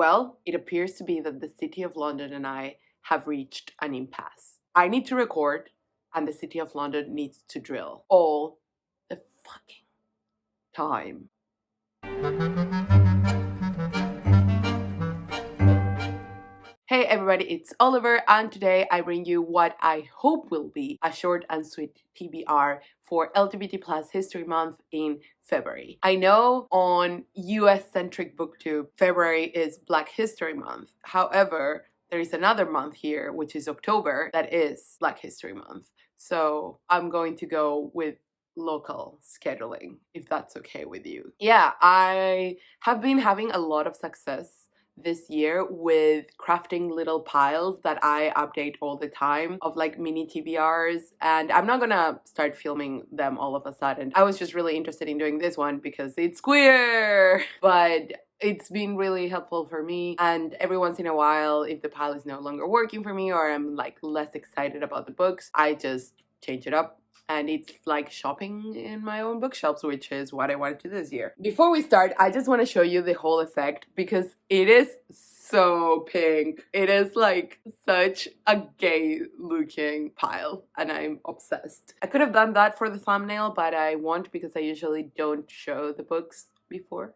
Well, it appears to be that the City of London and I have reached an impasse. I need to record, and the City of London needs to drill all the fucking time. Hey everybody, it's Oliver, and today I bring you what I hope will be a short and sweet TBR for LGBT plus History Month in February. I know on US-centric booktube, February is Black History Month. However, there is another month here, which is October, that is Black History Month. So I'm going to go with local scheduling, if that's okay with you. Yeah, I have been having a lot of success this year with crafting little piles that I update all the time of like mini TBRs, and I'm not gonna start filming them all of a sudden. I was just really interested in doing this one because it's queer, but it's been really helpful for me, and every once in a while, if the pile is no longer working for me or I'm like less excited about the books, I just change it up. And it's like shopping in my own bookshelves, which is what I wanted to do this year. Before we start, I just want to show you the whole effect because it is so pink. It is like such a gay looking pile and I'm obsessed. I could have done that for the thumbnail, but I won't because I usually don't show the books before.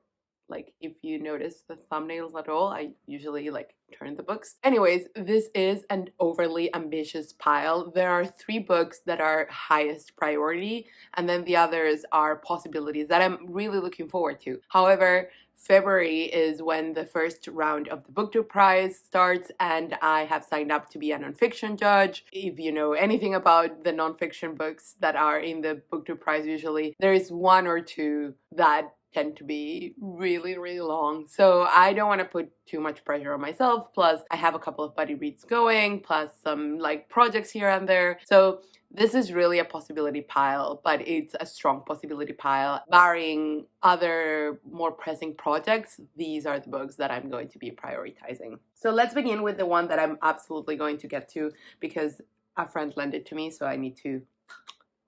Like, if you notice the thumbnails at all, I usually like turn the books. Anyways, this is an overly ambitious pile. There are 3 books that are highest priority, and then the others are possibilities that I'm really looking forward to. However, February is when the first round of the BookTube Prize starts, and I have signed up to be a nonfiction judge. If you know anything about the nonfiction books that are in the BookTube Prize, usually there is 1 or 2 that tend to be really, really long. So I don't want to put too much pressure on myself. Plus, I have a couple of buddy reads going, plus some like projects here and there. So this is really a possibility pile, but it's a strong possibility pile. Barring other more pressing projects, these are the books that I'm going to be prioritizing. So let's begin with the one that I'm absolutely going to get to because a friend lent it to me, so I need to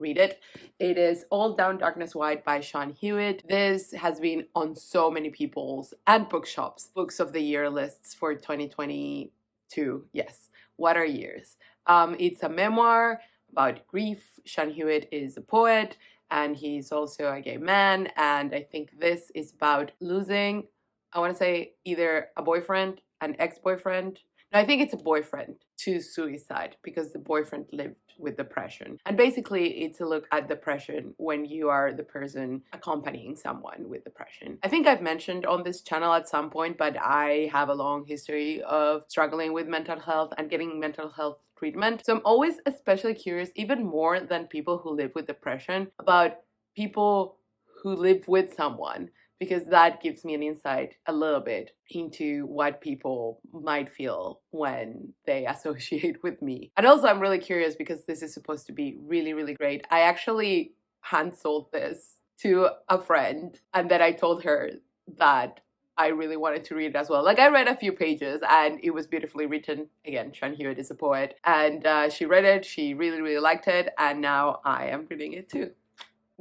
read it. It is All Down Darkness White by Sean Hewitt. This has been on so many people's and bookshops books of the year lists for 2022. Yes, what are years? It's a memoir about grief. Sean Hewitt is a poet and he's also a gay man, and I think this is about losing, I want to say either a boyfriend, an ex-boyfriend. No, I think it's a boyfriend to suicide because the boyfriend lived with depression. And basically, it's a look at depression when you are the person accompanying someone with depression. I think I've mentioned on this channel at some point, but I have a long history of struggling with mental health and getting mental health treatment. So I'm always especially curious, even more than people who live with depression, about people who live with someone, because that gives me an insight a little bit into what people might feel when they associate with me. And also I'm really curious because this is supposed to be really, really great. I actually hand sold this to a friend and then I told her that I really wanted to read it as well. Like, I read a few pages and it was beautifully written. Again, Sean Hewitt is a poet, and she read it, she really, really liked it, and now I am reading it too.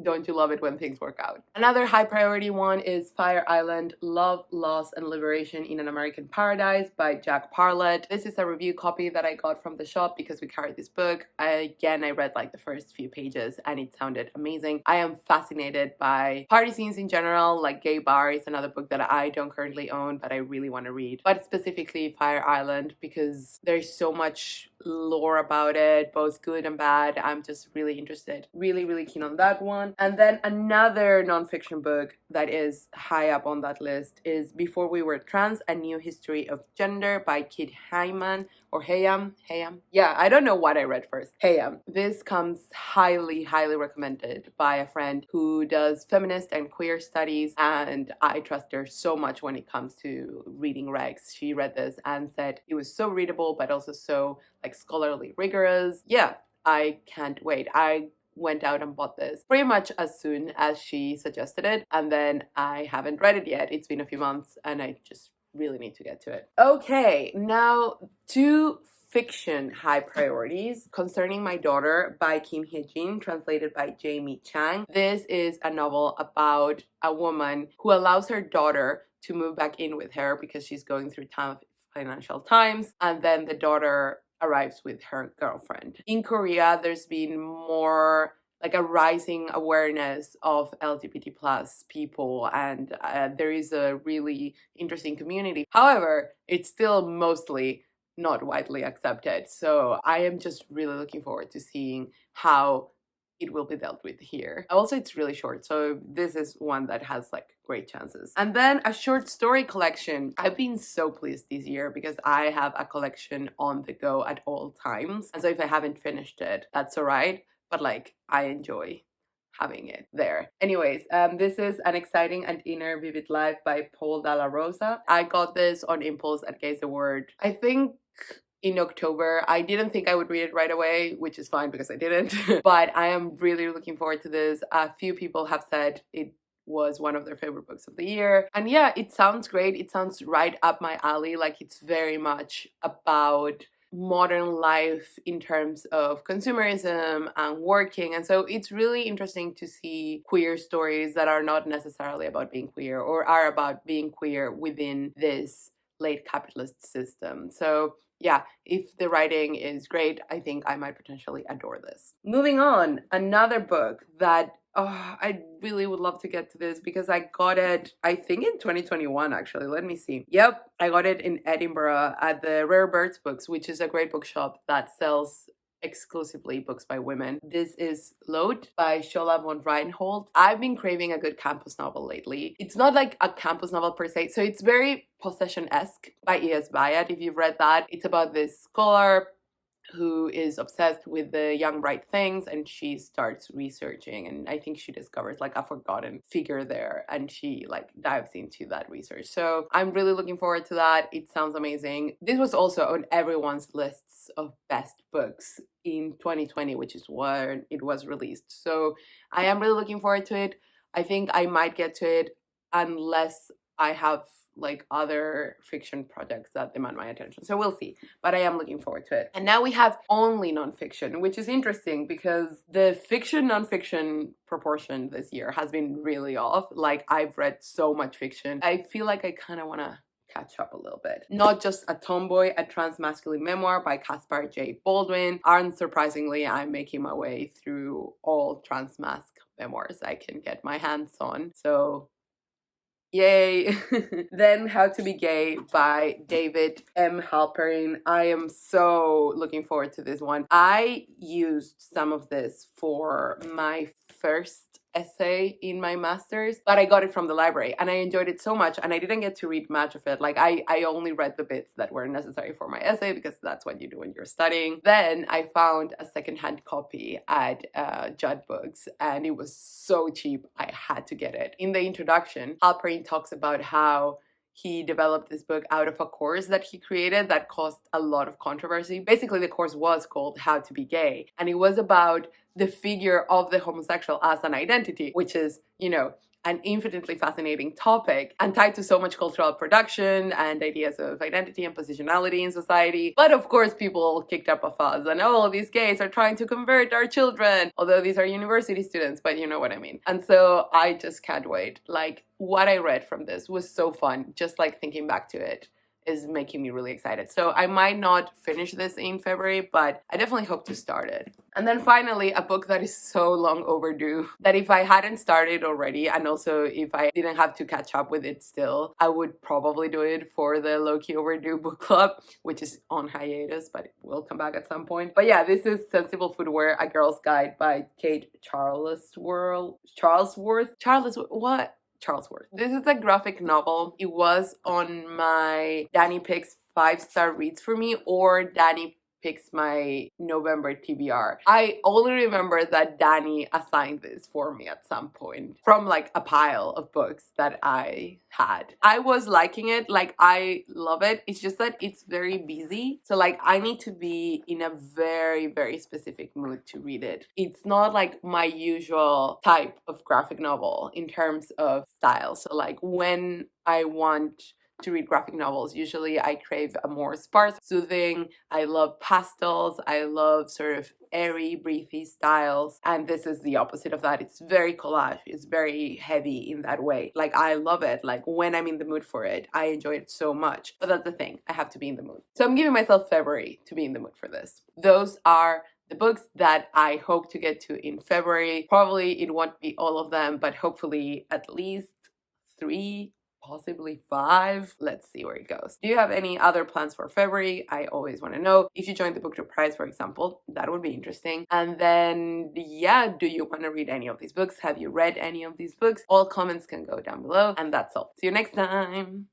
Don't you love it when things work out? Another high priority one is Fire Island, Love, Loss, and Liberation in an American Paradise by Jack Parlett. This is a review copy that I got from the shop because we carried this book. I read like the first few pages and it sounded amazing. I am fascinated by party scenes in general, like Gay Bar is another book that I don't currently own but I really want to read. But specifically Fire Island because there's so much lore about it, both good and bad. I'm just really interested. Really, really keen on that one. And then another nonfiction book that is high up on that list is Before We Were Trans, A New History of Gender by Kit Heyam or Heyam. Yeah, I don't know what I read first. Heyam. This comes highly, highly recommended by a friend who does feminist and queer studies, and I trust her so much when it comes to reading regs. She read this and said it was so readable, but also so like scholarly rigorous. Yeah, I can't wait. I went out and bought this pretty much as soon as she suggested it, and then I haven't read it yet. It's been a few months and I just really need to get to it. Okay, now 2 fiction high priorities. Concerning My Daughter by HyeJin, translated by Jamie Chang. This is a novel about a woman who allows her daughter to move back in with her because she's going through tough financial times, and then the daughter arrives with her girlfriend. In Korea, there's been more like a rising awareness of LGBT plus people, and there is a really interesting community. However, it's still mostly not widely accepted. So I am just really looking forward to seeing how it will be dealt with here. Also, it's really short, so this is one that has like great chances. And then a short story collection. I've been so pleased this year because I have a collection on the go at all times. And so if I haven't finished it, that's all right. But like, I enjoy having it there. Anyways, this is An Exciting and Inner Vivid Life by Dalla Rosa. I got this on impulse at Gaze the Word, I think in October. I didn't think I would read it right away, which is fine because I didn't. But I am really looking forward to this. A few people have said it was one of their favorite books of the year. And yeah, it sounds great. It sounds right up my alley. Like, it's very much about modern life in terms of consumerism and working. And so it's really interesting to see queer stories that are not necessarily about being queer or are about being queer within this late capitalist system. So yeah, if the writing is great, I think I might potentially adore this. Moving on, another book that I really would love to get to this because I got it, I think in 2021 actually. Let me see. Yep, I got it in Edinburgh at the Rare Birds Books, which is a great bookshop that sells exclusively books by women. This is Lote by Shola von Reinhold. I've been craving a good campus novel lately. It's not like a campus novel per se, so it's very Possession-esque by E.S. Byatt. If you've read that, it's about this scholar who is obsessed with the young bright things, and she starts researching, and I think she discovers like a forgotten figure there, and she like dives into that research. So I'm really looking forward to that. It sounds amazing. This was also on everyone's lists of best books in 2020, which is when it was released. So I am really looking forward to it. I think I might get to it unless I have like other fiction projects that demand my attention. So we'll see, but I am looking forward to it. And now we have only nonfiction, which is interesting because the fiction nonfiction proportion this year has been really off. Like, I've read so much fiction. I feel like I kind of want to catch up a little bit. Not Just a Tomboy, a transmasculine memoir by Caspar J. Baldwin. Unsurprisingly, I'm making my way through all transmasc memoirs I can get my hands on. So yay. Then How to Be Gay by David M Halperin. I am so looking forward to this one. I used some of this for my first essay in my master's, but I got it from the library and I enjoyed it so much, and I didn't get to read much of it. Like, I only read the bits that were necessary for my essay because that's what you do when you're studying. Then I found a secondhand copy at Judd Books, and it was so cheap I had to get it. In the introduction, Halperin talks about how he developed this book out of a course that he created that caused a lot of controversy. Basically, the course was called How to Be Gay, and it was about the figure of the homosexual as an identity, which is, you know, an infinitely fascinating topic and tied to so much cultural production and ideas of identity and positionality in society. But of course, people kicked up a fuss and, oh, these gays are trying to convert our children, although these are university students, but you know what I mean. And so I just can't wait. Like, what I read from this was so fun. Just like thinking back to it is making me really excited. So I might not finish this in February, but I definitely hope to start it. And then finally, a book that is so long overdue that if I hadn't started already, and also if I didn't have to catch up with it still, I would probably do it for the low-key overdue book club, which is on hiatus, but it will come back at some point. But yeah, this is Sensible Footwear, A Girl's Guide by Kate Charlesworth. This is a graphic novel. It was on my Dani Picks 5-star reads for me, or Dani Picks my November TBR. I only remember that Dani assigned this for me at some point from like a pile of books that I had. I was liking it, like I love it. It's just that it's very busy. So like I need to be in a very, very specific mood to read it. It's not like my usual type of graphic novel in terms of style. So like when I want to read graphic novels. Usually I crave a more sparse, soothing. I love pastels. I love sort of airy, breathy styles. And this is the opposite of that. It's very collage. It's very heavy in that way. Like, I love it. Like, when I'm in the mood for it, I enjoy it so much. But that's the thing. I have to be in the mood. So I'm giving myself February to be in the mood for this. Those are the books that I hope to get to in February. Probably it won't be all of them, but hopefully at least 3, possibly 5. Let's see where it goes. Do you have any other plans for February? I always want to know. If you join the BookTube Prize, for example, that would be interesting. And then, yeah, do you want to read any of these books? Have you read any of these books? All comments can go down below. And that's all. See you next time.